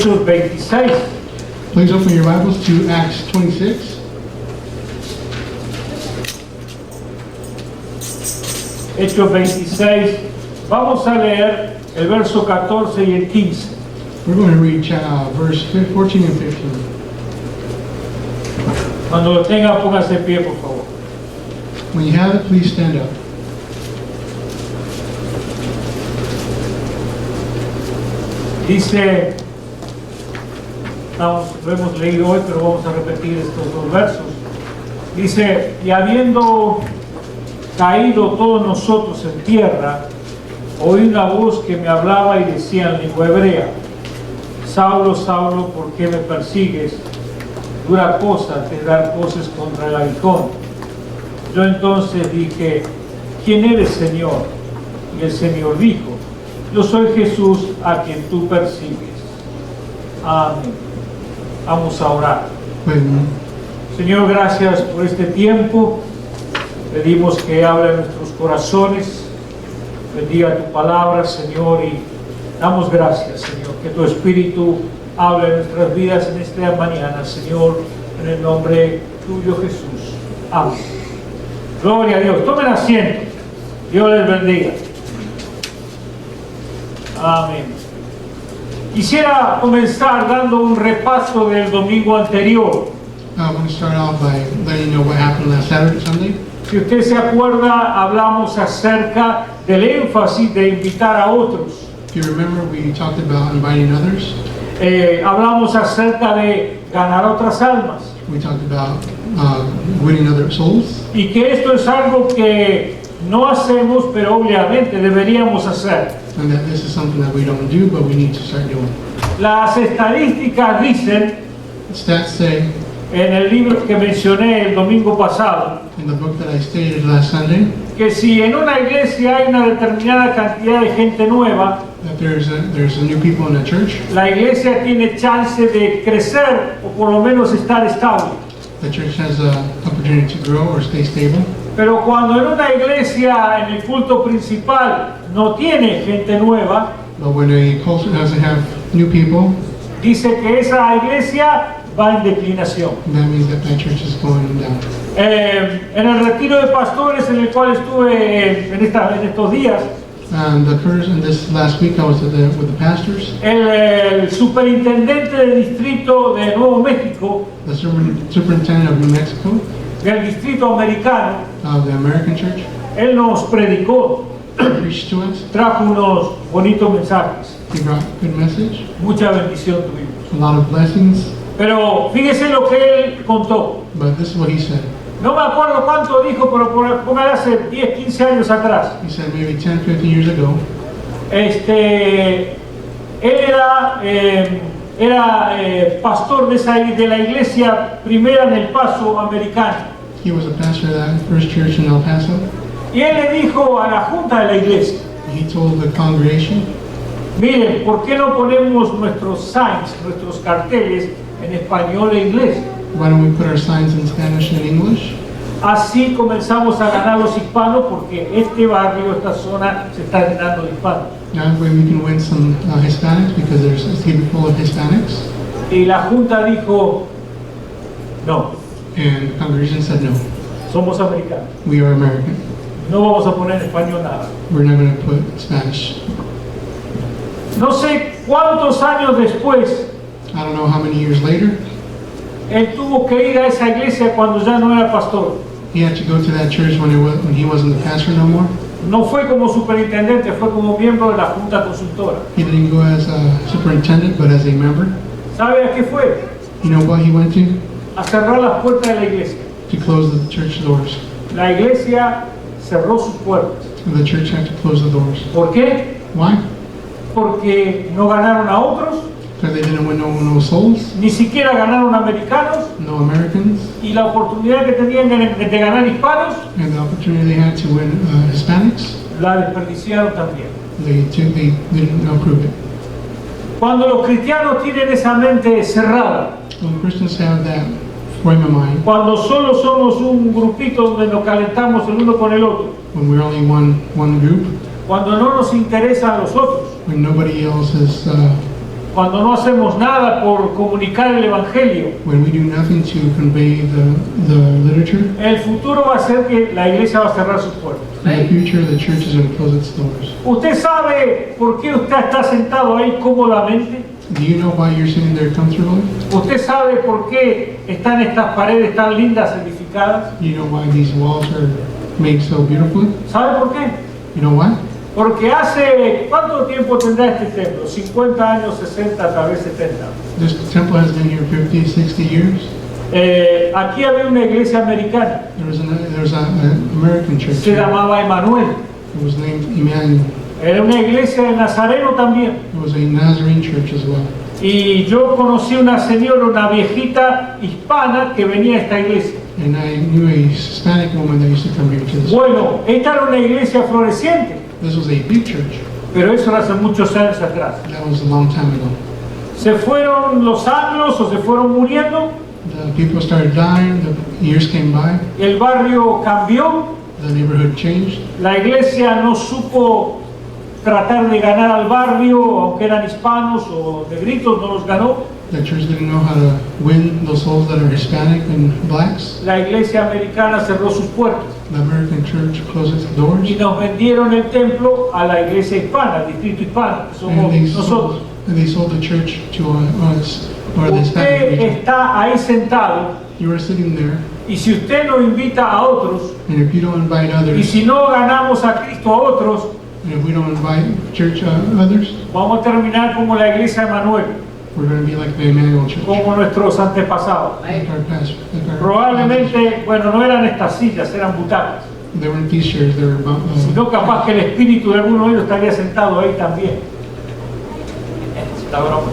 Hechos 26. Please open your Bibles to Acts 26. Hechos 26. Vamos a leer el verso 14 y el 15. We're going to read verse 14 and 15. Cuando lo tenga, póngase en pie, por favor. When you have it, please stand up. Dice, lo hemos leído hoy, pero vamos a repetir estos dos versos. Dice, y habiendo caído todos nosotros en tierra, oí una voz que me hablaba y decía en lengua hebrea: Saulo, Saulo, ¿por qué me persigues? Dura cosa te dar voces contra el aguijón. Yo entonces dije: ¿quién eres, Señor? Y el Señor dijo: yo soy Jesús a quien tú persigues. Amén. Vamos a orar. Amen. Señor, gracias por este tiempo. Pedimos que hable en nuestros corazones. Bendiga tu palabra, Señor, y damos gracias, Señor, que tu Espíritu hable en nuestras vidas en esta mañana, Señor, en el nombre tuyo, Jesús. Amén. Gloria a Dios. Tomen asiento. Dios les bendiga. Amén. Quisiera comenzar dando un repaso del domingo anterior. I want to start off by letting you know what happened last Sunday. Si usted se acuerda, hablamos acerca del énfasis de invitar a otros. If you remember, we talked about inviting others. Hablamos acerca de ganar otras almas. We talked about winning other souls. Y que esto es algo que no hacemos, pero obviamente deberíamos hacer. And that this is something that we don't do, but we need to start doing. Las estadísticas dicen, Stats say, en el libro que mencioné el domingo pasado, in the book that I stated last Sunday, que si en una iglesia hay una determinada cantidad de gente nueva, that there's a new people in the church. la iglesia tiene chance de crecer o por lo menos estar estable. The church has an opportunity to grow or stay stable. Pero cuando en una iglesia, en el culto principal, no tiene gente nueva, But when a culture doesn't have new people, dice que esa iglesia va en declinación. that means that church is going down. En el retiro de pastores en el cual estuve en estos días, And this last week I was with the pastors. el superintendente del distrito de Nuevo México, The superintendent of New Mexico, del distrito americano, of the American church, él nos predicó, preached to us. trajo unos bonitos mensajes, He brought good message, mucha bendición tuvimos. a lot of blessings. Pero fíjese lo que él contó. But this is what he said. No me acuerdo cuánto dijo, pero póngale hace 10, 15 años atrás. He said maybe 10, 15 years ago, Él era pastor de la iglesia primera en El Paso americana. he was a pastor of that first church in El Paso. Y él le dijo a la junta de la iglesia: He told the congregation, miren, ¿por qué no ponemos nuestros signs, nuestros carteles en español e inglés? why don't we put our signs in Spanish and English? Así comenzamos a ganar los hispanos, porque este barrio, esta zona se está llenando de hispanos. That way we can win some Hispanics, because there's a city full of Hispanics. Y la junta dijo: no, And the congregation said, no, somos americanos, we are American. no vamos a poner en español nada. We're not going to put Spanish. No sé cuántos años después, I don't know how many years later, él tuvo que ir a esa iglesia cuando ya no era pastor. he had to go to that church when he wasn't the pastor no more. No fue como superintendente, fue como miembro de la junta consultora. He didn't go as a superintendent, but as a member. ¿Sabe a qué fue? You know what he went to? A cerrar las puertas de la iglesia. To close the church doors. La iglesia cerró sus puertas. And the church had to close the doors. ¿Por qué? Why? Porque no ganaron a otros, Because they didn't win no souls, ni siquiera ganaron americanos, no Americans, y la oportunidad que tenían de ganar hispanos, and the opportunity they had to win Hispanics, la desperdiciaron también. they didn't approve it. Cuando los cristianos tienen esa mente cerrada, When Christians have that frame of mind, cuando solo somos un grupito donde nos calentamos el uno con el otro, when we're only one group, cuando no nos interesan los otros, when nobody else is cuando no hacemos nada por comunicar el Evangelio, when we do nothing to convey the literature, el futuro va a ser que la iglesia va a cerrar sus puertas. in the future the church is going to close its doors. ¿Usted sabe por qué usted está sentado ahí cómodamente? Do you know why you're sitting there comfortably? ¿Usted sabe por qué están estas paredes tan lindas edificadas? Do you know why these walls are made so beautifully? ¿Sabe por qué? You know why? Porque hace, ¿cuánto tiempo tendrá este templo? 50 años, 60, tal vez 70. This temple has been here 50, 60 years. Aquí había una iglesia americana, There was an American church. se llamaba Emanuel. It was named Emmanuel. Era una iglesia de Nazareno también. It was a Nazarene church as well. Y yo conocí una señora, una viejita hispana que venía a esta iglesia. And I knew a Hispanic woman that used to come here to this. Bueno, esta era una iglesia floreciente, This was a big church. pero eso era hace muchos años atrás. That was a long time ago. Se fueron los años o se fueron muriendo, The people started dying, the years came by, el barrio cambió, the neighborhood changed. la iglesia no supo tratar de ganar al barrio, aunque eran hispanos o negritos, no los ganó. The church didn't know how to win those souls that are Hispanic and blacks. La iglesia americana cerró sus puertas The American church closed its doors. y nos vendieron el templo a la iglesia hispana, al distrito hispano, que somos nosotros. And they sold the church to us, or the Hispanic Usted region. está ahí sentado You are sitting there, y si usted no invita a otros and if you don't invite y others, si no ganamos a Cristo a otros, and if we don't invite church others, vamos a terminar como la iglesia de Manuel, we're going to be like the Emmanuel Church. como nuestros antepasados. Like our pastor, like our Probablemente, bueno, no eran estas sillas, eran butacas, they weren't these chairs, they were sino capaz que el espíritu de alguno de ellos estaría sentado ahí también. Está broma,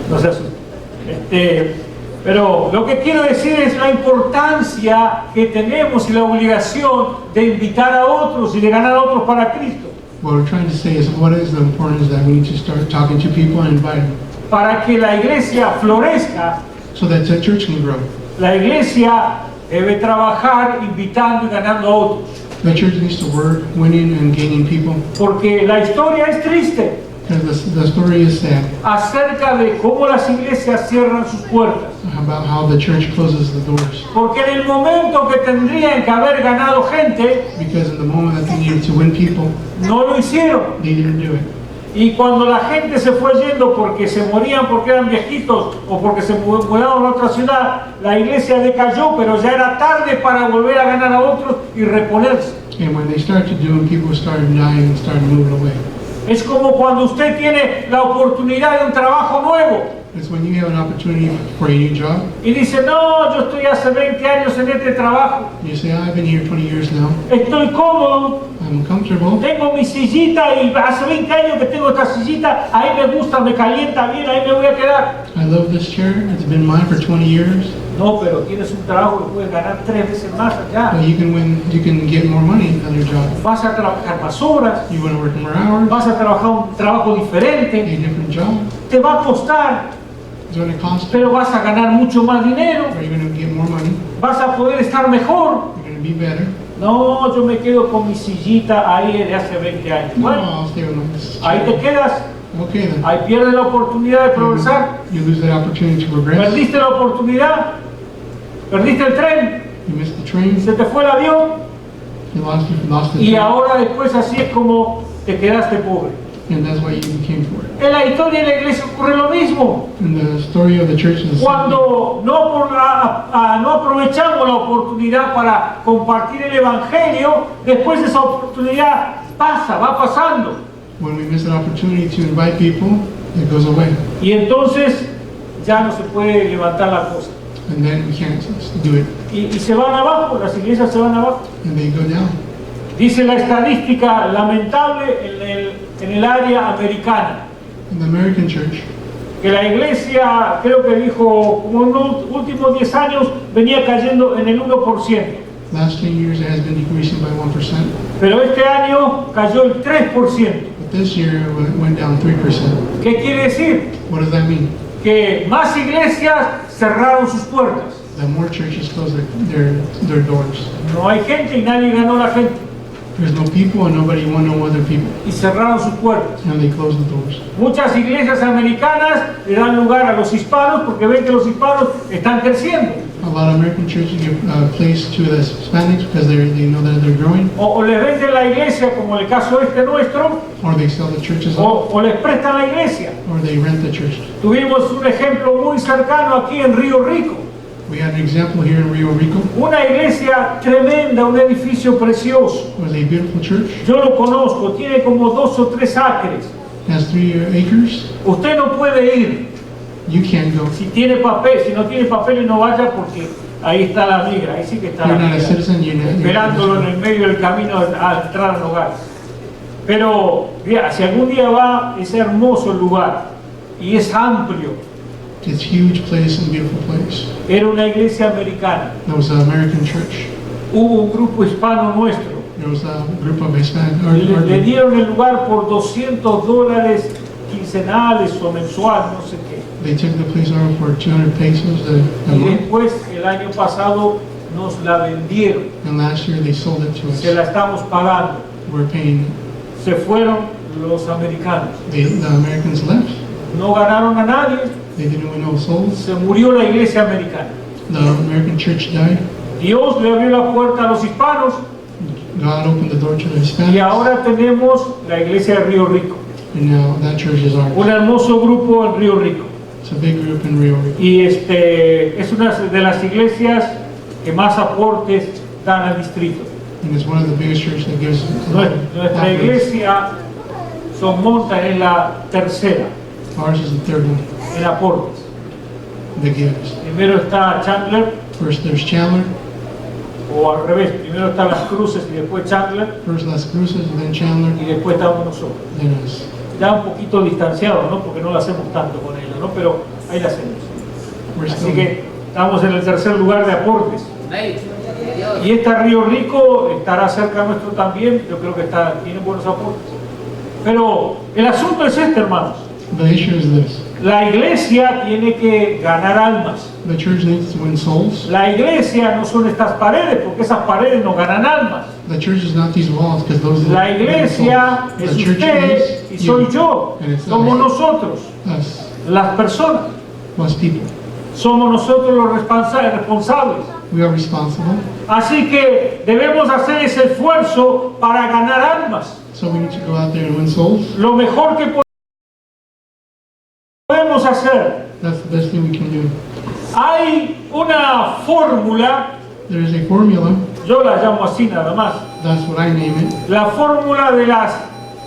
no se asuste. Pero lo que quiero decir es la importancia que tenemos y la obligación de invitar a otros y de ganar a otros para Cristo. what we're trying to say is what is the importance that we need to start talking to people and inviting Para que la iglesia florezca, so that the church can grow. la iglesia debe trabajar invitando y ganando a otros. The church needs to work winning and gaining people, Porque la historia es triste because the story is sad acerca de cómo las iglesias cierran sus puertas. about how the church closes the doors. Porque en el momento que tendrían que haber ganado gente, Because in the moment that they needed to win people, no lo hicieron. they didn't do it. Y cuando la gente se fue yendo porque se morían porque eran viejitos o porque se mudaron a otra ciudad, la iglesia decayó, pero ya era tarde para volver a ganar a otros y reponerse. And when they started to do it, people started dying and started moving away. Es como cuando usted tiene la oportunidad de un trabajo nuevo It's when you have an opportunity for a new job, y dice, no, yo estoy hace 20 años en este trabajo, and you say, I've been here 20 years now, estoy cómodo, I'm comfortable, tengo mi sillita y hace 20 años que tengo esta sillita, ahí me gusta, me calienta bien, ahí me voy a quedar. I love this chair, it's been mine for 20 years, No, pero tienes un trabajo que puedes ganar 3 veces más allá. but you can get more money in your job. Vas a trabajar más horas, You want to work more hours, vas a trabajar un trabajo a diferente, different job, te va a costar, it's going to cost you, pero vas a ganar mucho más dinero, or you're going to get more money, vas a poder estar mejor. you're going to be better. No, yo me quedo con mi sillita ahí de hace 20 años. No, Bueno, I'll stay with my ahí te chair. quedas, Okay then. ahí pierdes la oportunidad de progresar, You lose that opportunity to progress. perdiste la oportunidad, perdiste el tren, You missed the train. se te fue el avión You lost the y train. ahora después así es como te quedaste pobre. And that's why you became poor. En la historia de la iglesia ocurre lo mismo. And the story of the church is the same. Cuando no aprovechamos la oportunidad para compartir el Evangelio, después esa oportunidad pasa, va pasando. When we miss an opportunity to invite people, it goes away. Y entonces ya no se puede levantar la cosa. And then we can't do it. Y se van abajo, las iglesias se van abajo. And they go down. Dice la estadística lamentable en el área americana, In the American church, que la iglesia, creo que dijo, como en los últimos 10 años, venía cayendo en el 1%. last 10 years it has been decreasing by 1%. Pero este año cayó el 3%. But this year it went down 3%. ¿Qué quiere decir? What does that mean? Que más iglesias cerraron sus puertas. That more churches close their doors. No hay gente y nadie ganó la gente. There's no people and nobody want no other people. Y cerraron sus puertas. And they close the doors. Muchas iglesias americanas le dan lugar a los hispanos porque ven que los hispanos están creciendo. A lot of American churches give place to the Hispanics because they know that they're growing, O les venden la iglesia, como el caso este nuestro, or they sell the churches out, o les prestan la iglesia. or they rent the church. Tuvimos un ejemplo muy cercano aquí en Río Rico. We had an example here in Rio Rico. Una iglesia tremenda, un edificio precioso. It was a beautiful church. Yo lo conozco, tiene como 2 o 3 acres. It has 3 acres. Usted no puede ir. You can't go. Si tiene papel, si no tiene papeles no vaya porque ahí está la migra, ahí sí que está la You're not a migra. citizen. You're not. Esperándolo en el medio del camino a entrar al hogar. Pero vea, si algún día va, es hermoso el lugar y es amplio. It's a huge place and beautiful place. Era una iglesia americana. There was an American church. Hubo un grupo hispano nuestro. There was a group of Hispanic. Le dieron el lugar por $200 quincenales o mensual, no sé qué. They took the place over for 200 pesos a Y month. después, el año pasado, nos la vendieron. And last year they sold it to us. Se la estamos pagando. We're paying. Se fueron los americanos. The Americans left. No ganaron a nadie. They didn't win no souls. Se murió la iglesia americana. The American church died. Dios le abrió la puerta a los hispanos God opened the door to the y Hispanics. ahora tenemos la iglesia de Río Rico. And now that church is ours. Un hermoso grupo en Río Rico. It's a big group in Rio Rico. Y es una de las iglesias que más aportes dan al distrito. And it's one of the biggest churches that gives a lot of Nuestra offerings. iglesia son monta es la tercera Ours is the third one en aportes. that gives. Primero está Chandler, First there's Chandler, o al revés, primero están las cruces y después Chandler, first Las Cruces, and then Chandler, y después estamos nosotros. then us. Ya un poquito distanciados, ¿no? Porque no lo hacemos tanto con ellos, ¿no? Pero ahí la hacemos. We're Así still, que estamos en el tercer lugar de aportes. Y esta Río Rico estará cerca nuestro también, yo creo que tiene buenos aportes. Pero el asunto es este, hermanos. the issue is this. La iglesia tiene que ganar almas. The church needs to win souls. La iglesia no son estas paredes, porque esas paredes no ganan almas. The church is not these walls, because those La win iglesia souls. es The church usted y is soy you, yo. and it's Somos nosotros, us, las personas. us people. Somos nosotros los responsables. We are responsible, Así que debemos hacer ese esfuerzo para ganar almas. so we need to go out there and win souls. Lo mejor que podemos hacer. That's the best thing we can do. Hay una fórmula, There is a formula, yo la llamo así nada más, that's what I name it, la fórmula de las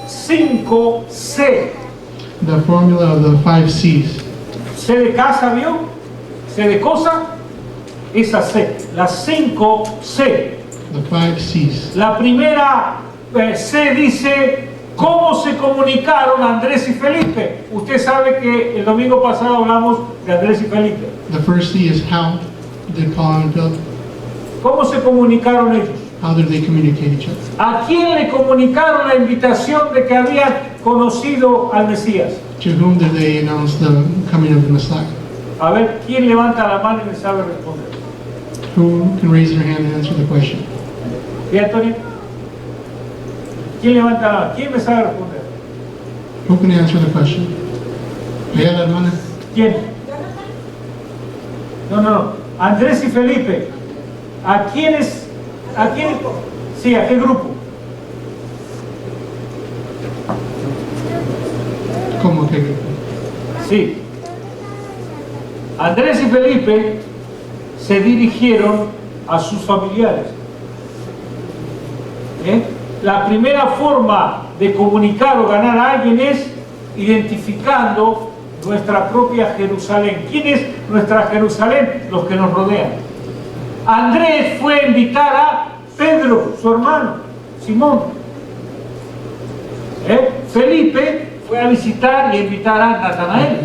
5 C. the formula of the 5 C's. C de casa, ¿vio? C de cosa, esa C. Las 5 C. The 5 C's. La primera C dice cómo se comunicaron Andrés y Felipe. Usted sabe que el domingo pasado hablamos de Andrés y Felipe. The first C is how did Paul and Philip, ¿Cómo se comunicaron ellos? how did they communicate each other? ¿A quién le comunicaron la invitación de que habían conocido al Mesías? To whom did they announce the coming of the Messiah? A ver, ¿quién levanta la mano y me sabe responder? Who can raise their hand and answer the question? ¿Sí, Antonio? ¿Quién levanta la mano? ¿Quién me sabe responder? Who can answer the question? Lea la hermana. ¿Quién? No. Andrés y Felipe. ¿A quiénes? Sí, ¿a qué grupo? ¿Cómo que grupo? Sí. Andrés y Felipe se dirigieron a sus familiares. La primera forma de comunicar o ganar a alguien es identificando nuestra propia Jerusalén. ¿Quién es nuestra Jerusalén? Los que nos rodean. Andrés fue a invitar a Pedro, su hermano, Simón. Felipe fue a visitar y a invitar a Natanael.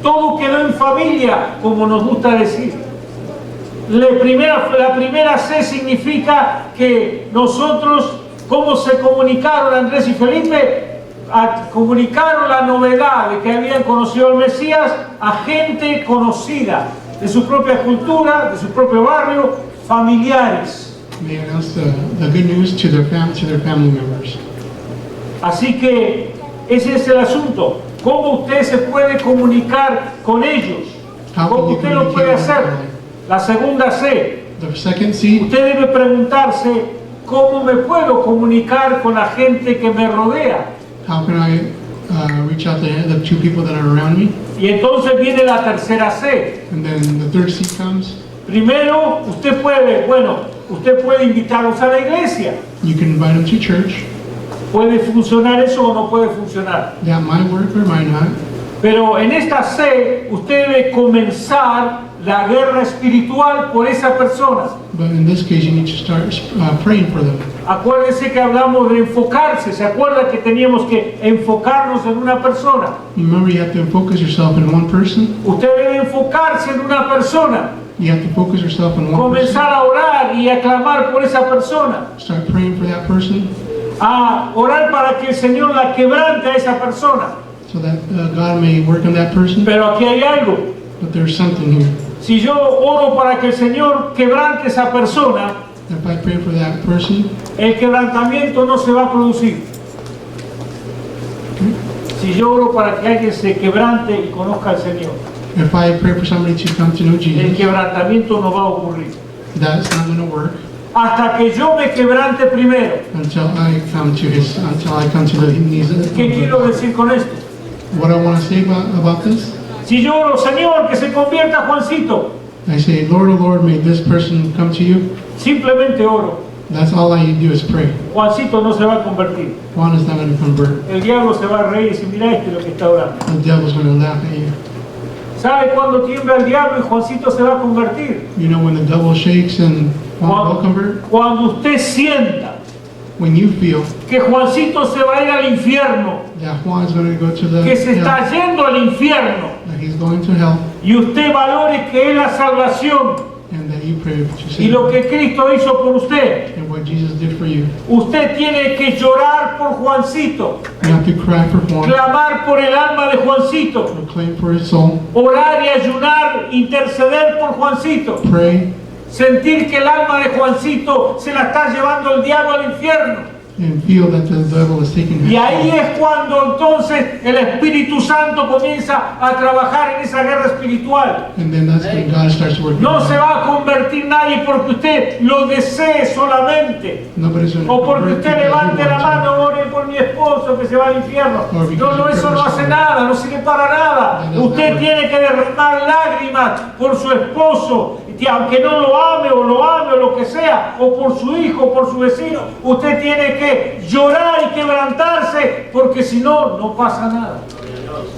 Todo quedó en familia, como nos gusta decir. La primera C significa que nosotros, ¿cómo se comunicaron Andrés y Felipe? Comunicaron la novedad de que habían conocido al Mesías a gente conocida, de su propia cultura, de su propio barrio, familiares. They announce the good news to their family members. Así que ese es el asunto. ¿Cómo usted se puede comunicar con ellos? ¿Cómo usted lo puede hacer? La segunda C. The second C, Usted debe preguntarse, ¿cómo me puedo comunicar con la gente que me rodea? how can I reach out to the two people that are around me? Y entonces viene la tercera C. And then the third C comes. Primero, usted puede invitarlos a la iglesia. You can invite them to church. ¿Puede funcionar eso o no puede funcionar? That might work or might not. Pero en esta C, usted debe comenzar la guerra espiritual por esa persona. But in this case, you need to start praying for them. Acuérdese que hablamos de enfocarse. ¿Se acuerda que teníamos que enfocarnos en una persona? Remember, you have to focus yourself in one person. Usted debe enfocarse en una persona. You have to focus yourself on one person. Comenzar a orar y a clamar por esa persona. Start praying for that person A orar para que el Señor la quebrante a esa persona. so that God may work on that person. Pero aquí hay algo. But there's something here. Si yo oro para que el Señor quebrante a esa persona, If I pray for that person, el quebrantamiento no se va a producir. Si yo oro para que alguien se quebrante y conozca al Señor, if I pray for somebody to come to know el Jesus, quebrantamiento no va a ocurrir. that's not going to work Hasta que yo me quebrante primero. until I come to the knees. ¿Qué quiero decir con esto? What I want to say about this, Si yo oro, Señor, que se convierta Juancito, I say, Lord, oh Lord, may this person come to you. simplemente oro. That's all I do is pray. Juancito no se va a convertir. Juan is not going to convert. El diablo se va a reír y decir, mira lo que está orando. The devil's going to laugh at you. ¿Sabe cuándo tiembla el diablo y Juancito se va a convertir? You know when the devil shakes and Juan will convert? Cuando usted sienta When you feel que Juancito se va a ir al infierno, that Juan is going to go to the que se hell, está yendo al infierno, that he's going to hell, y usted valore que es la salvación and that you pray to y save lo him, que Cristo hizo por usted. and what Jesus did for you. Usted tiene que llorar por Juancito, You have to cry for Juan, clamar por el alma de Juancito, proclaim for his soul, orar y ayunar, interceder por Juancito, pray, sentir que el alma de Juancito se la está llevando el diablo al infierno. and feel that the devil is taking his Y ahí soul. es cuando entonces el Espíritu Santo comienza a trabajar en esa guerra espiritual. And then that's when God starts working. No on se it. va a convertir nadie porque usted lo desee solamente. Nobody's going to O porque convert usted because he levante la wants to. mano, ore por mi esposo que se va al infierno. Or because No, no, you eso no pray for hace someone. nada, no sirve para nada. That does Usted not tiene que derramar lágrimas por su esposo, y aunque no lo ame o lo que sea, o por su hijo, o por su vecino. Usted tiene que llorar y quebrantarse, porque si no, no pasa nada.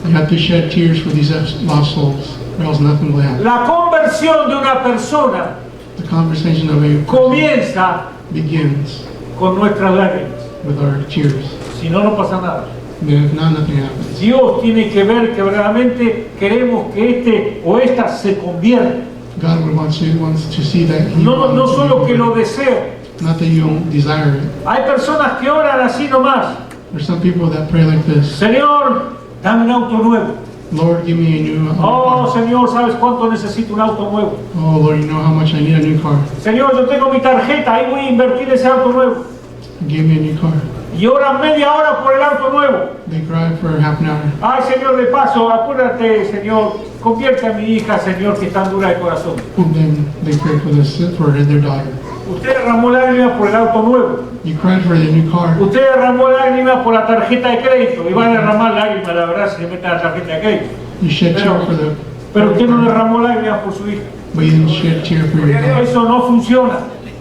You have to shed tears for these lost souls, or else nothing will happen. La conversión de una persona The conversation of a person comienza begins con nuestras lágrimas. with our tears. Si no, no pasa nada. Then if not, nothing happens. Dios tiene que ver que verdaderamente queremos que este o esta se convierta. God wants to see that He No, no wants to be solo que lo converted. deseo. Not that you don't desire it. Hay personas que oran así nomás. There's some people that pray like this. Señor, dame un auto nuevo. Lord, give me a new Oh, car. Señor, ¿sabes cuánto necesito un auto nuevo? Oh, Lord, you know how much I need a new car. Señor, yo tengo mi tarjeta, ahí voy a invertir ese auto nuevo. Give me a new car. Y oran media hora por el auto nuevo. They cry for half an hour. Ay, Señor, de paso, acuérdate, Señor, convierte a mi hija, Señor, que es tan dura de corazón. And then they pray for their daughter. Usted derramó lágrimas por el auto nuevo. You cried for the new car. Usted derramó lágrimas por la tarjeta de crédito. Y va a derramar lágrimas, la verdad, si le mete la tarjeta de crédito. You shed tear for the. Pero usted no derramó lágrimas por su hija. But you didn't shed tear for your daughter. Eso no funciona.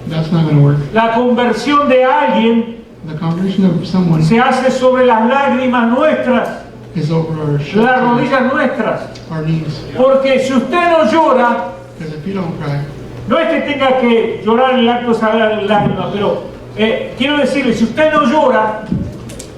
That's not going to work. La conversión de alguien The conversation of someone se hace sobre las lágrimas nuestras, is over our las shoulders, rodillas nuestras. our knees. Porque si usted no llora, Because if you don't cry, no es que tenga que llorar en el acto de sacar lágrimas, pero quiero decirle, si usted no llora,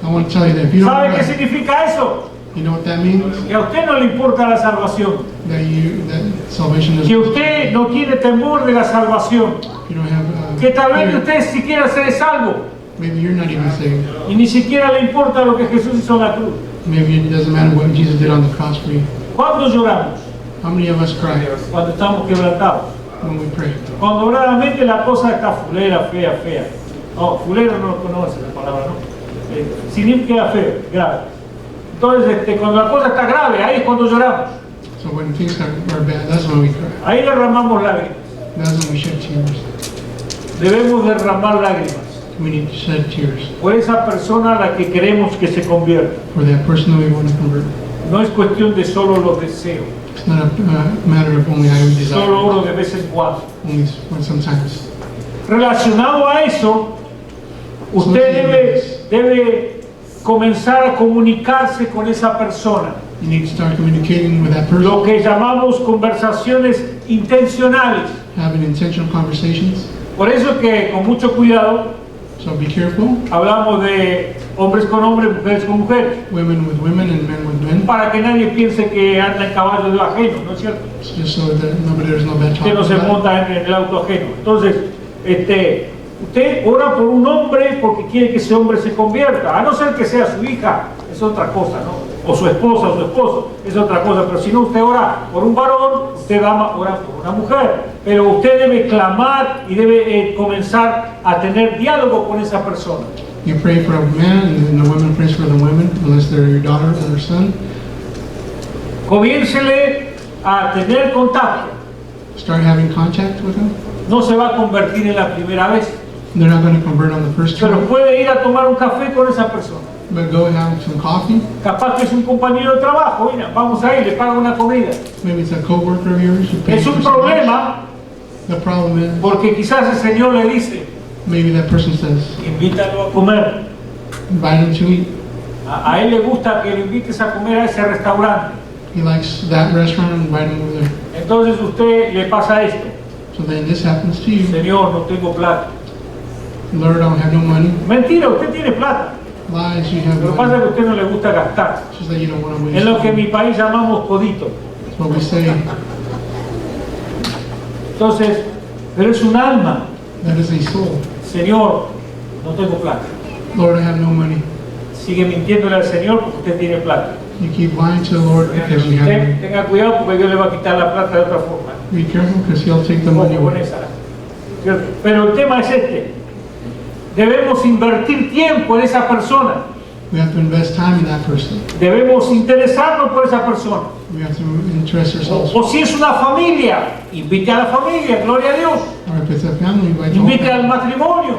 I want to tell you that if you don't ¿sabe qué cry, significa eso? you know what that means? Que a usted no le importa la salvación, That salvation is. que usted no tiene temor de la salvación, You don't have. que tal vez fear. usted siquiera se salvo Maybe you're not even saved. y ni siquiera le importa lo que Jesús hizo en la cruz. Maybe it doesn't matter what Jesus did on the cross for you. ¿Cuándo lloramos? How many of us cry Cuando estamos quebrantados. when we pray. Cuando verdaderamente la cosa está fulera, fea, fea. No, fulero no conoce la palabra, ¿no? Sin queda feo, grave. Entonces, cuando la cosa está grave, ahí es cuando lloramos. So when things are bad, that's when we cry. Ahí derramamos lágrimas. That's when we shed tears. Debemos derramar lágrimas We need to shed tears por esa persona a la que queremos que se convierta. for that person that we want to convert. No es cuestión de solo los deseos, It's not a matter of only I desire, solo oro de vez en cuando. only sometimes. Relacionado a eso, usted debe comenzar a comunicarse con esa persona. You need to start communicating with that person, Lo que llamamos conversaciones intencionales. having intentional conversations. Por eso que con mucho cuidado So be careful, hablamos de hombres con hombres, mujeres con mujeres, women with women and men with men, para que nadie piense que anda en caballo de ajeno, ¿no es cierto? just so that there's no bad talk Que no se about it. monta en el auto ajeno. Entonces, usted ora por un hombre porque quiere que ese hombre se convierta, a no ser que sea su hija, es otra cosa, ¿no? O su esposa o su esposo, es otra cosa, pero si no usted ora por un varón, usted ora por una mujer, pero usted debe clamar y debe comenzar a tener diálogo con esa persona. You pray for a man, and then the woman prays for the women, unless they're your daughter or your son. Comiéncele a tener contacto. Start having contact with them. No se va a convertir en la primera vez, They're not going to convert on the first pero time, puede ir a tomar un café con esa persona. but go have some coffee. Capaz que es un compañero de trabajo, mira, vamos a ir, le paga una comida. Maybe it's a coworker of yours. You pay Es for un some lunch. problema The problem is, porque quizás el Señor le dice, maybe that person says, invítalo a comer. invite him to eat. A él le gusta que le invites a comer a ese restaurante. He likes that restaurant, and invite him over there. Entonces usted le pasa esto, So then this happens to you. Señor, no tengo plata. Lord, I don't have no money. Mentira, usted tiene plata. Lies, you have Lo que pasa es money. que a usted no le gusta gastar. It's just that you don't want to waste Es lo que en money. mi país llamamos codito. That's what we say. Entonces, pero es un alma. That is a soul. Señor, no tengo plata. Lord, I have no money. Sigue mintiéndole al Señor porque usted tiene plata. You keep lying to the Lord because you have money. Tenga cuidado porque Dios le va a quitar la plata de otra forma. Be careful because he'll take the money Con away. esa. ¿Cierto? Pero el tema es este. Debemos invertir tiempo en esa persona. We have to invest time in that person. Debemos interesarnos por esa persona. We have to interest ourselves. O si es una familia, invite a la familia, gloria a Dios. Or if it's a family, invite the whole Invite al family. matrimonio.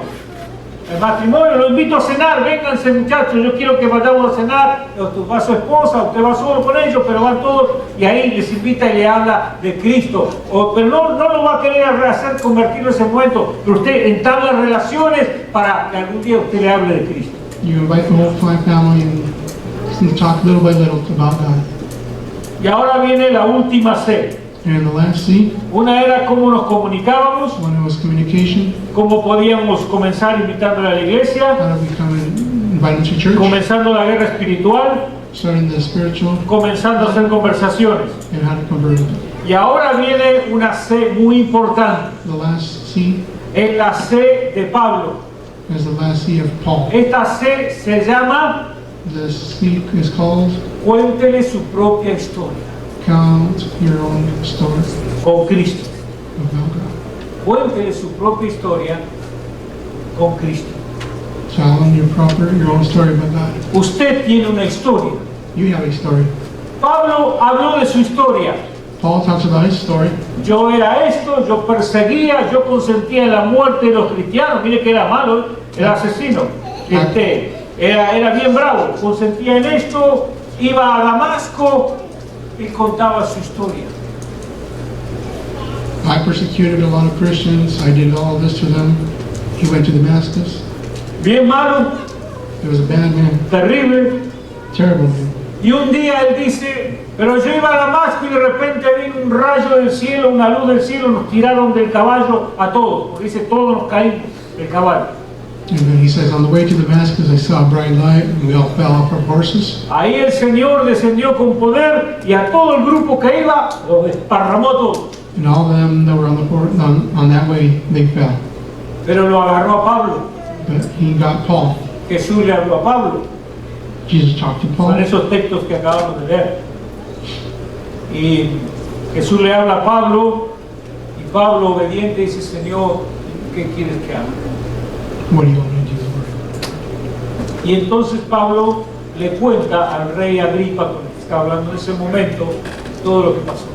El matrimonio, lo invito a cenar. Vénganse muchachos, yo quiero que vayamos a cenar. Va a su esposa, usted va solo con ellos, pero van todos. Y ahí les invita y le habla de Cristo. Pero no lo va a querer hacer convertirlo en ese momento. Pero usted entabla relaciones para que algún día usted le hable de Cristo. You invite the whole family and talk little by little about God. Y ahora viene la última C. And the last C, Una era cómo nos comunicábamos, one was communication, cómo podíamos comenzar invitándole a la iglesia, how to become invited to church, comenzando la guerra espiritual, starting the spiritual, comenzando a hacer conversaciones. and how to convert. Y ahora viene una C muy importante, The last C es la C de Pablo. is the last C of Paul. Esta C se llama The C is called Cuéntele su propia historia Count Your Own Story con Cristo. about God. Cuéntele su propia historia con Cristo. Tell them your own story about God. Usted tiene una historia. You have a story. Pablo habló de su historia. Paul talks about his story. Yo era esto, yo perseguía, yo consentía en la muerte de los cristianos. Mire que era malo, era asesino. Era bien bravo, consentía en esto, iba a Damasco y contaba su historia. I persecuted a lot of Christians. I did all this to them. He went to Damascus. Bien malo, He was a bad man, terrible. terrible man. Y un día él dice, pero yo iba a Damasco y de repente vino un rayo del cielo, una luz del cielo, nos tiraron del caballo a todos. Porque dice, todos nos caímos del caballo. And then he says, on the way to Damascus, I saw a bright light, and we all fell off our horses. Ahí el Señor descendió con poder y a todo el grupo que iba los desparramó a todos. And all of them that were on that way, they fell. Pero lo agarró a Pablo. But he got Paul. Jesús le habló a Pablo. Jesus talked to Son Paul. esos textos que acabamos de leer. Y Jesús le habla a Pablo y Y Pablo, obediente, dice: Señor, ¿qué quieres que haga? What do you want me to do, Lord? Y entonces Pablo le cuenta al rey Agripa, con el que está hablando en ese momento, todo lo que pasó.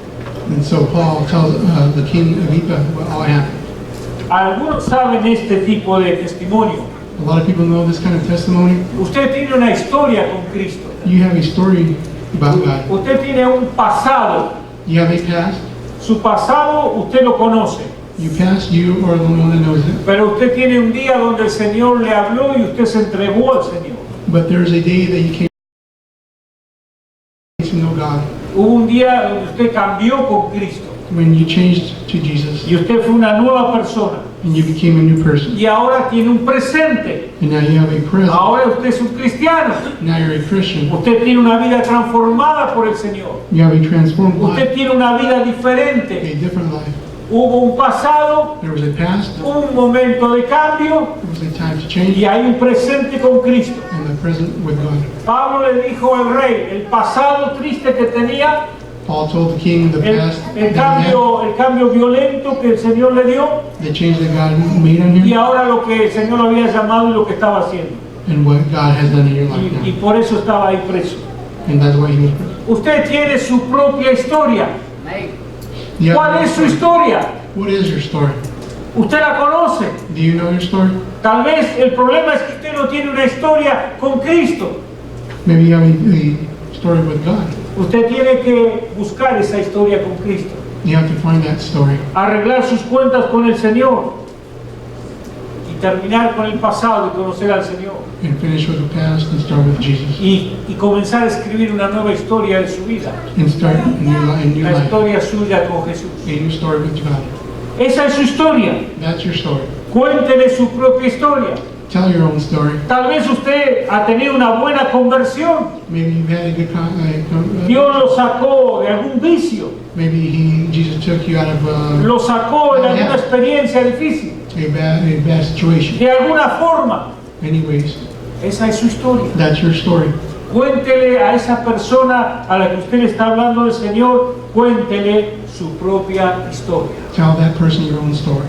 And so Paul tells the king Agrippa what all happened. Algunos saben este tipo de testimonio. A lot of people know this kind of testimony. Usted tiene una historia con Cristo. You have a story about God. Usted tiene un pasado. You have a past. Su pasado usted lo conoce. Your past, you are the one that knows it. Pero usted tiene un día donde el Señor le habló y usted se entregó al Señor. But there's a day that you came to know God. Hubo un día donde usted cambió con Cristo. When you changed to Jesus. Y usted fue una nueva persona. And you became a new person. Y ahora tiene un presente. And now you have a present. Ahora usted es un cristiano. Now you're a Christian. Usted tiene una vida transformada por el Señor. You have a transformed life. Usted tiene una vida diferente. A different life. Hubo un pasado, There was a past. un momento de cambio There was a time to change. y hay un presente con Cristo. And the present with God. Pablo le dijo al rey el pasado triste que tenía, Paul told the king the past el that he had, el cambio violento que el Señor le dio the change that God made on y him, ahora lo que el Señor lo había llamado y lo que estaba haciendo. and what God has done in your life Y now. por eso estaba ahí preso. And that's why he was present. Usted tiene su propia historia. You have ¿Cuál your es su story. historia? What is your story? ¿Usted la conoce? Do you know your story? Tal vez el problema es que usted no tiene una historia con Cristo. Maybe you have a story with God. Usted tiene que buscar esa historia con Cristo. You have to find that story. Arreglar sus cuentas con el Señor. Y terminar con el pasado y conocer al Señor. And finish with the past and start with Jesus. Y comenzar a escribir una nueva historia de su vida. And start a new La life. historia suya con Jesús. A new story with God. Esa es su historia. That's your story. Cuéntele su propia historia. Tell your own story. Tal vez usted ha tenido una buena conversión. Maybe you've had a good Dios lo sacó de algún vicio. maybe Jesus took you out of Lo sacó de alguna experiencia difícil. a bad situation. De alguna forma. Anyways, Esa es su historia. that's your story. Cuéntele a esa persona a la que usted le está hablando del Señor, cuéntele su propia historia. Tell that person your own story.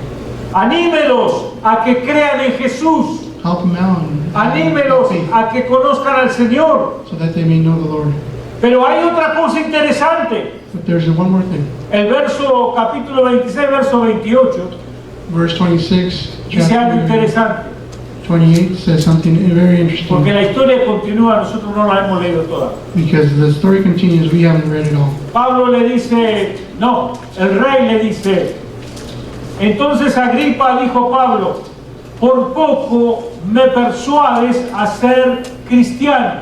Anímelos a que crean en Jesús. Help them out and Anímelos faith, a que conozcan al Señor. so that they may know the Lord. Pero hay otra cosa interesante. But there's one more thing. El capítulo 26, verso 28, Verse 26, dice algo chapter interesante. 28 says something very Porque interesting. la historia continúa, nosotros no la hemos leído toda. Because the story continues, we haven't read it all. Pablo le dice, no, el rey le dice, entonces Agripa dijo a Pablo, por poco me persuades a ser cristiano.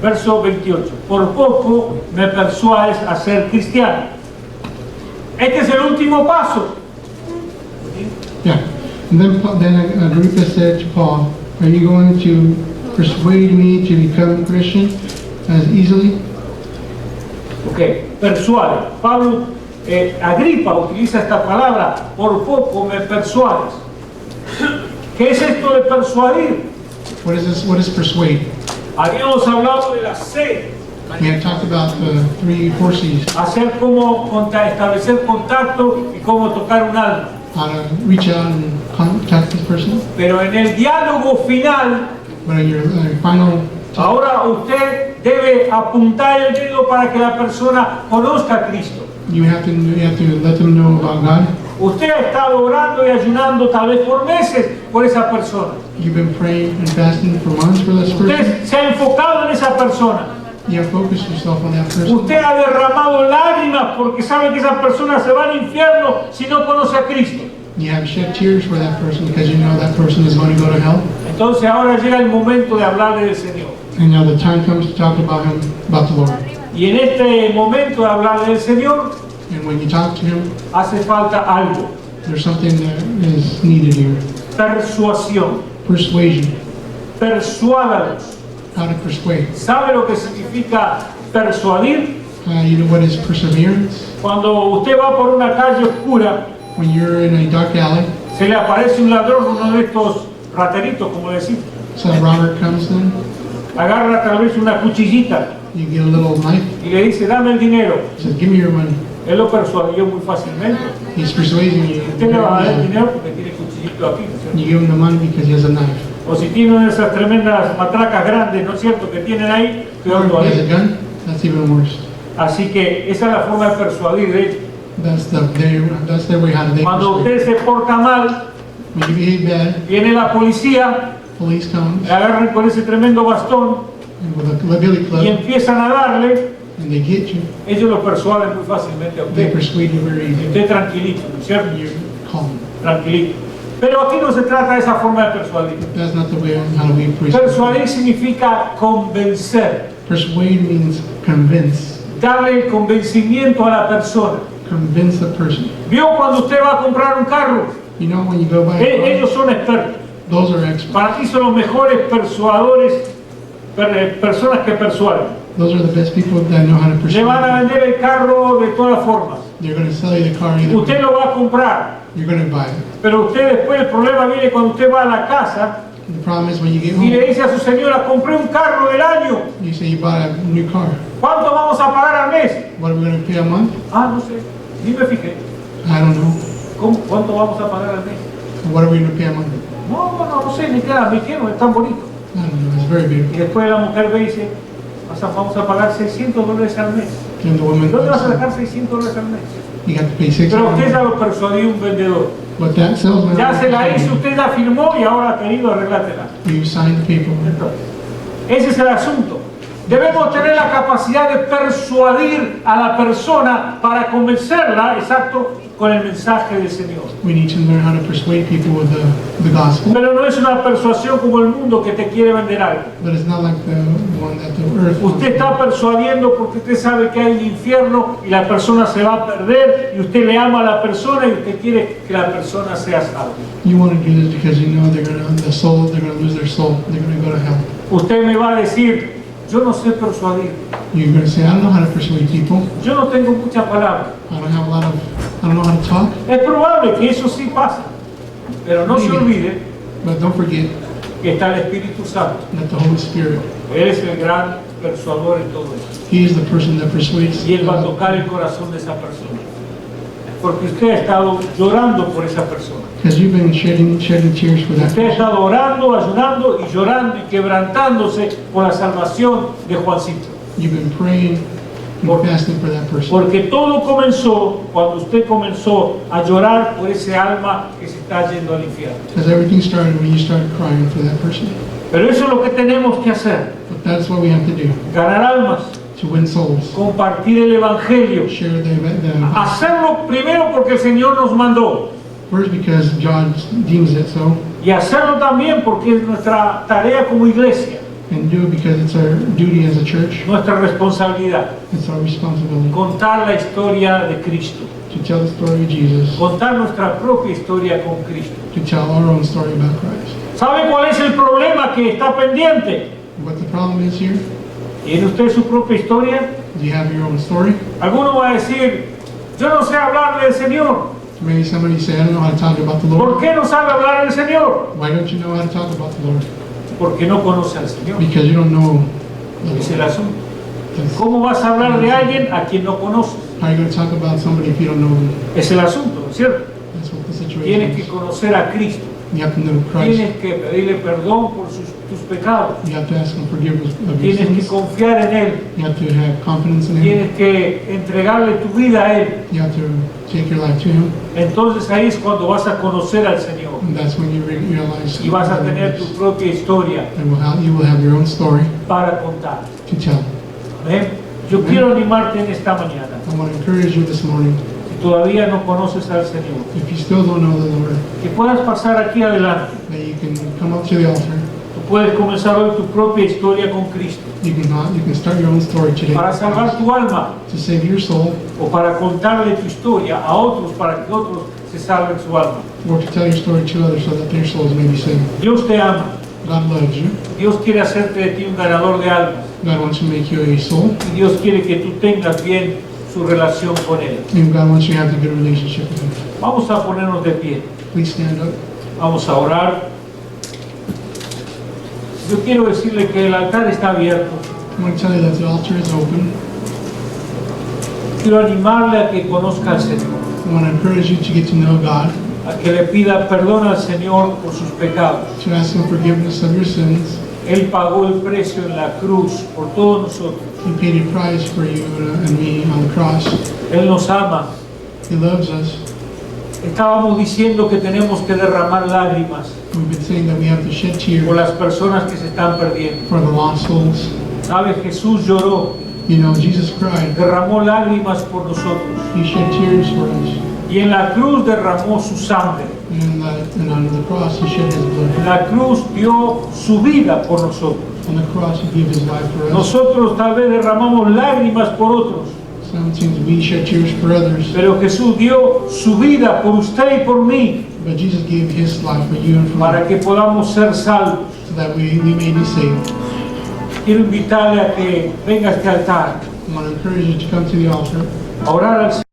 Verso 28, por poco me persuades a ser cristiano. Este es el último paso. Yeah. And then Agrippa said to Paul, are you going to persuade me to become Christian as easily? Ok, persuade. Pablo, Agripa utiliza esta palabra, por poco me persuades. ¿Qué es esto de persuadir? What is this? What is persuade? Habíamos hablado de la C, We have talked about the 4 C's. hacer como establecer contacto y cómo tocar un alma. How to reach out and contact this person. Pero en el diálogo final, But in your final talk, ahora usted debe apuntar el dedo para que la persona conozca a Cristo. you have to let them know about God. Usted ha estado orando y ayunando tal vez por meses por esa persona. You've been praying and fasting for months for this person. Usted se ha enfocado en esa persona. You have focused yourself on that person. Usted ha derramado lágrimas porque sabe que esa persona se va al infierno si no conoce a Cristo. You have shed tears for that person because you know that person is going to go to hell. Entonces ahora llega el momento de hablarle del Señor. And now the time comes to talk about him, about the Lord. Y en este momento de hablarle del Señor, And when you talk to him, hace falta algo. there's something that is needed here. Persuasión. Persuasion. Persuádalos. How to persuade. ¿Sabe lo que significa persuadir? You know what is perseverance? Cuando usted va por una calle oscura, When you're in a dark alley, se le aparece un ladrón, uno de estos rateritos, como decimos. so a robber comes in, Agarra tal vez una cuchillita you get a little knife, y le dice, dame el dinero. he says, give me your money. Él lo persuadió muy fácilmente. He's persuading you. Usted le va a dar el dinero porque tiene cuchillito aquí, ¿no es cierto? You give him the money because he has a knife. O si tiene una de esas tremendas matracas grandes, ¿no es cierto?, que tienen ahí, Or peor if he has a todavía. gun, that's even worse. Así que esa es la forma de persuadir de ellos. That's their way how they Cuando persuade. usted se porta mal, When you behave bad, viene la policía, police comes le agarran con ese tremendo bastón and with a billy y club empiezan a darle, and they get you. ellos lo persuaden muy fácilmente a They usted. persuade you very Y easily. usted tranquilito, ¿no es cierto? You're calm. Tranquilito. Pero aquí no se trata de esa forma de persuadir. That's not the way how we persuade. Persuadir significa convencer, Persuade means convince. darle el convencimiento a la persona. Convince the person. ¿Vio cuando usted va a comprar un carro? You know when you go buy a car, Ellos son expertos. those are experts. Para ti son los mejores persuadores, personas que persuaden. Those are the best people that know how to Le van a persuade. vender el carro de todas formas. They're going to sell you the car either Usted way. lo va a comprar, You're going to buy it. pero usted después el problema viene cuando usted va a la casa The problem is when you get y le home, dice a su señora, compré un carro del año, you say you bought a new car. ¿cuánto vamos a pagar al mes? What are we going to pay a month? Ah, no sé, ni me fijé. I don't know. ¿Cuánto vamos a pagar al mes? What are we going to pay a month? No sé, ni queda, me quiero, es tan bonito. I don't know. It's very beautiful. Y después la mujer ve y dice, vamos a pagar $600 al mes. And the woman, ¿Dónde vas a dejar $600 al mes? you got to pay Pero usted ya $600. lo persuadió un vendedor. But that salesman, Ya se la hizo, usted la firmó y ahora ha querido arreglártela. you signed the paperwork. Entonces, ese es el asunto. Debemos tener la capacidad de persuadir a la persona para convencerla, exacto, con el mensaje del Señor. We need to learn how to persuade people with the gospel. Pero no es una persuasión como el mundo que te quiere vender algo. But it's not like the one that the earth wants. Usted está persuadiendo porque usted sabe que hay un infierno y la persona se va a perder y usted le ama a la persona y usted quiere que la persona sea salva. You want to do this because you know they're going to lose their soul. They're going to go to hell. Usted me va a decir, yo no sé persuadir, You're going to say, I don't know how to persuade people. yo no tengo mucha palabra. I don't know how to talk. Es probable que eso sí pasa, pero no se olvide But don't forget que está el Espíritu Santo. that the Holy Spirit, Él es el gran persuador en todo eso. He is the person that persuades. Y Él va a tocar el corazón de esa persona. Porque usted ha estado llorando por esa persona. Because you've been shedding tears for that Usted ha person. estado orando, ayunando y llorando y quebrantándose por la salvación de Juancito. You've been praying Por- and fasting for that person. Porque todo comenzó cuando usted comenzó a llorar por ese alma que se está yendo al infierno. Because everything started when you started crying for that person. Pero eso es lo que tenemos que hacer. But that's what we have to do, Ganar almas, to win souls. compartir el Evangelio. Share the Hacerlo primero porque el Señor nos mandó. first because God deems it so, Y hacerlo también porque es nuestra tarea como iglesia, and do it because it's our duty as a church. nuestra responsabilidad. It's our responsibility Contar la historia de Cristo. to tell the story of Jesus, Contar nuestra propia historia con Cristo. to tell our own story about Christ. ¿Sabe cuál es el problema que está pendiente? What the problem is here? ¿Tiene usted su propia historia? Do you have your own story? Alguno va a decir, yo no sé hablar del Señor. Maybe somebody say, I don't know how to talk about the ¿Por Lord. qué no sabe hablar del Señor? Why don't you know how to talk about the Lord? Porque no conoce al Señor. Because you don't know the Es el Lord. asunto. ¿Cómo vas a hablar de alguien a quien no conoces? How are you going to talk about somebody if you don't know them? Es el asunto, ¿no es cierto? That's what the situation Tienes que is. conocer a Cristo. You have to know Christ. Tienes que pedirle perdón por tus pecados. You have to ask Him forgiveness of your Tienes que sins. confiar en Él. You have to have confidence in Him. Tienes que entregarle tu vida a Él. You have to take your life to Him. Entonces ahí es cuando vas a conocer al Señor. And that's when you realize Y vas a tener tu propia historia and you will have your own story para contar. to tell. Amén. Yo quiero animarte en esta mañana. I want to encourage you this morning, Si todavía no conoces al Señor, if you still don't know the Lord, que puedas pasar aquí adelante. that you can come up to the altar. Tú puedes comenzar hoy tu propia historia con Cristo You can start your own story today para salvar tu alma to save your soul, o para contarle tu historia a otros para que otros se salven su alma. or to tell your story to others so that their souls may be saved. Dios te ama. God loves you. Dios quiere hacerte de ti un ganador de almas. God wants to make you a soul, Y Dios quiere que tú tengas bien su relación con Él. and God wants you to have a good relationship with Him. Vamos a ponernos de pie. Please stand up. Vamos a orar. Yo quiero decirle que el altar está abierto. I want to tell you that the altar is open. quiero animarle a que conozca al Señor, I want to encourage you to get to know God, a que le pida perdón al Señor por sus pecados. to ask Him forgiveness of your sins. Él pagó el precio en la cruz por todos nosotros. He paid a price for you and me on the cross. Él nos ama. He loves us. Estábamos diciendo que tenemos que derramar lágrimas We've been saying that we have to shed por tears las personas que se están perdiendo. for the lost souls. ¿Sabe? Jesús lloró, You know, Jesus cried. derramó lágrimas por nosotros. He shed tears for us. Y en la cruz derramó su sangre. And on the cross, He shed His blood. En la cruz dio su vida por nosotros. On the cross, He gave His life for us. Nosotros tal vez derramamos lágrimas por otros, Sometimes we shed tears for others, pero Jesús dio su vida por usted y por mí but Jesus gave His life for you and for me, para que podamos ser salvos. so that we may be saved. Quiero invitarle a que venga a este altar I want to encourage you to come to the altar, a orar al Señor.